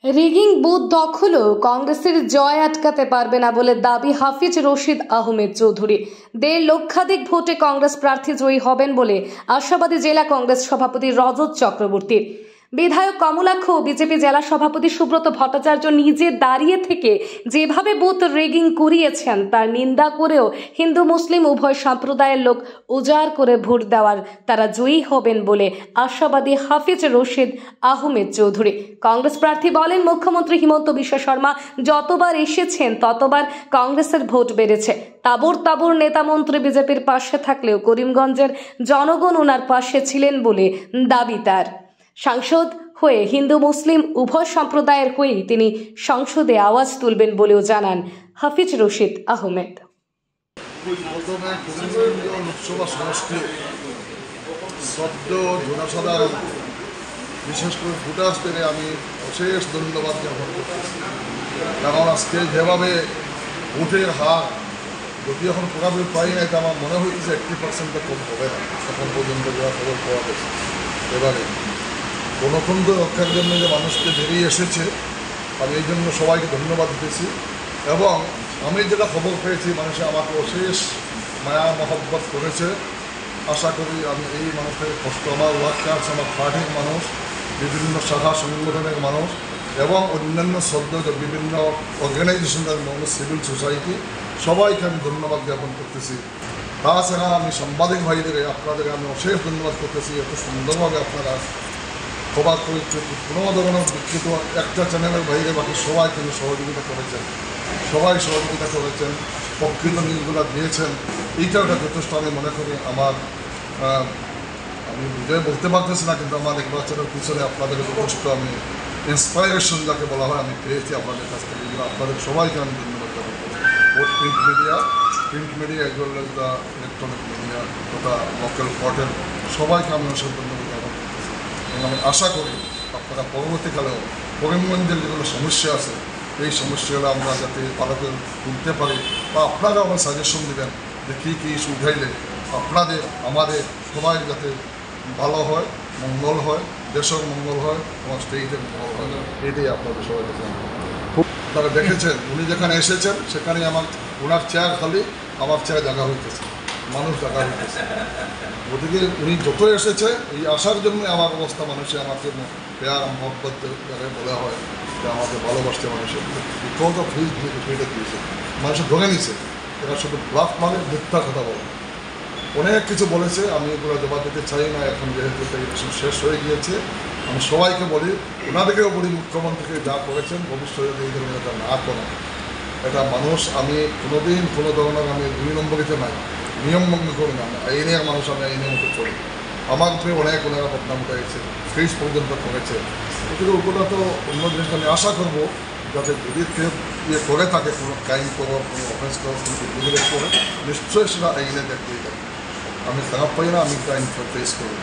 Rigging booth দখলও কংগ্রেসের জয় আটকাতে পারবে না বলে দাবি হাফিজ রশিদ আহমেদ চৌধুরী। 1.5 লক্ষাধিক ভোটে কংগ্রেস প্রার্থী জয়ী হবেন বলে আশাবাদী জেলা কংগ্রেস সভাপতি রজত চক্রবর্তী। বিধায়ক কমলাক্ষ ও বিজেপি জেলা সভাপতি সুব্রত ভট্টাচার্য নিজে দাঁড়িয়ে থেকে যেভাবে বুথ রিগিং করিয়েছেন তার নিন্দা করেও হিন্দু মুসলিম উভয় সম্প্রদায়ের লোক উজাড় করে ভোট দেওয়ার তারা জয়ী হবেন বলে আশাবাদী হাফিজ রশিদ আহমেদ চৌধুরী। কংগ্রেস প্রার্থী বলেন, মুখ্যমন্ত্রী হিমন্ত বিশ্ব শর্মা যতবার এসেছেন ততবার কংগ্রেসের ভোট বেড়েছে। তাবর তাবর নেতা মন্ত্রী বিজেপির পাশে থাকলেও করিমগঞ্জের জনগণ ওনার পাশে ছিলেন বলে দাবি তার। সাংসদ হয়ে হিন্দু মুসলিম উভয় সম্প্রদায়ের হয়েই তিনি সংসদে আওয়াজ তুলবেন বলেও জানান হাফিজ রশিদ আহমেদ। লোকসভা সমষ্টি সদ্য জনসাধারণ বিশেষ করে ভোটার্সদের আমি অশেষ ধন্যবাদ জ্ঞাপন করতেছি, কারণ আজকে যেভাবে ভোটের হার যদি এখন পুরাপুরি পাই নাই, তা আমার মনে হয়েছে 80% কম হবে না এখন পর্যন্ত যারা খবর পাওয়া গেছে। এবারে গণতন্ত্র রক্ষার জন্য যে মানুষকে বেরিয়ে এসেছে, আমি এই জন্য সবাইকে ধন্যবাদ দিতেছি। এবং আমি যেটা খবর পেয়েছি, মানুষে আমাকে অশেষ মায়া মহব্বত করেছে। আশা করি আমি এই মানুষের কষ্ট, আমার ওয়ার্কার্স, আমার পার্টির মানুষ, বিভিন্ন শাখা সংগঠনের মানুষ এবং অন্যান্য সদস্য বিভিন্ন অর্গানাইজেশনের মানুষ, সিভিল সোসাইটি, সবাইকে আমি ধন্যবাদ জ্ঞাপন করতেছি। তাছাড়া আমি সাংবাদিক ভাইদের আপনাদেরকে আমি অশেষ ধন্যবাদ করতেছি। এত সুন্দরভাবে আপনারা খবর করেছে, কোনো ধরনের বিকৃত একটা চ্যানেলের বাইরে বাকি সবাই কিন্তু সহযোগিতা করেছেন, সবাই সহযোগিতা করেছেন, প্রকৃত নিউজগুলো দিয়েছেন। এইটাও একটা যথেষ্ট আমি মনে করি। আমি বিজয় বলতে পারতেছি না, কিন্তু আমার নির্বাচনের পিছনে আপনাদের যথেষ্ট আমি ইন্সপাইরেশন যাকে বলা হয় আমি পেয়েছি আপনাদের কাছ থেকে। এগুলো আপনাদের সবাইকে আমি ধন্যবাদ জ্ঞাপন করি, both print media as well as the electronic media তথা লোকাল পোর্টাল, সবাইকে আমি অবশ্যই ধন্যবাদ জ্ঞাপন করতেছি। এবং আমি আশা করি আপনারা পরবর্তীকালেও করিমগঞ্জের যেগুলো সমস্যা আছে, এই সমস্যাগুলো আমরা যাতে পালকে তুলতে পারি, বা আপনারাও আমার সাজেশন দেবেন যে কী কী ইস্যু উঠাইলে আপনাদের আমাদের সবাই যাতে ভালো হয়, মঙ্গল হয়, দেশের মঙ্গল হয়, আমার স্টেটের মঙ্গল হয়, এটাই আপনাদের সবাই কাছে। খুব আপনারা দেখেছেন উনি যেখানে এসেছেন সেখানে ওনার চেয়ার খালি, আমার চেয়ার জায়গা হইতেছে, মানুষ জায়গা হইতেছে। গতিকে উনি যত এসেছে এই আসার জন্য আমার অবস্থা, মানুষে আমাকে পেয়ার মহব্বত বলা হয় যে আমাকে ভালোবাসতে মানুষের বিকজ অফ হিজ ফিডে দিয়েছে, মানুষের ধরে নিছে। এরা শুধু ব্লাফ মানে মিথ্যা কথা বলে অনেক কিছু বলেছে, আমি এগুলো জবাব দিতে চাই না। এখন যেহেতু ইলেকশন শেষ হয়ে গিয়েছে, আমি সবাইকে বলি, ওনাদেরকেও বলি, মুখ্যমন্ত্রীকে যা করেছেন ভবিষ্যতে যদি এই ধরনের এটা না করেন, এটা মানুষ, আমি কোনোদিন কোনো ধরনের আমি 2 নম্বরিতে নাই, নিয়ম ভঙ্গ করি না, আইনের মানুষ, আমি আইনের মতো চলি। আমার উপরে অনেক ওনারা বদনাম করেছে, ফেস পর্যন্ত করেছে। কিন্তু ওগুলো তো অন্য জিনিস আমি আশা করবো যাতে যদি কেউ ইয়ে করে থাকে, কোনো ক্রাইম করো, কোনো অফেন্স করো, কোনো বিদ্রোহ করে, নিশ্চয়ই সেটা আইনে দেখতেই থাকে। আমি খারাপ পাই না, আমি ক্রাইম ফেস করবো।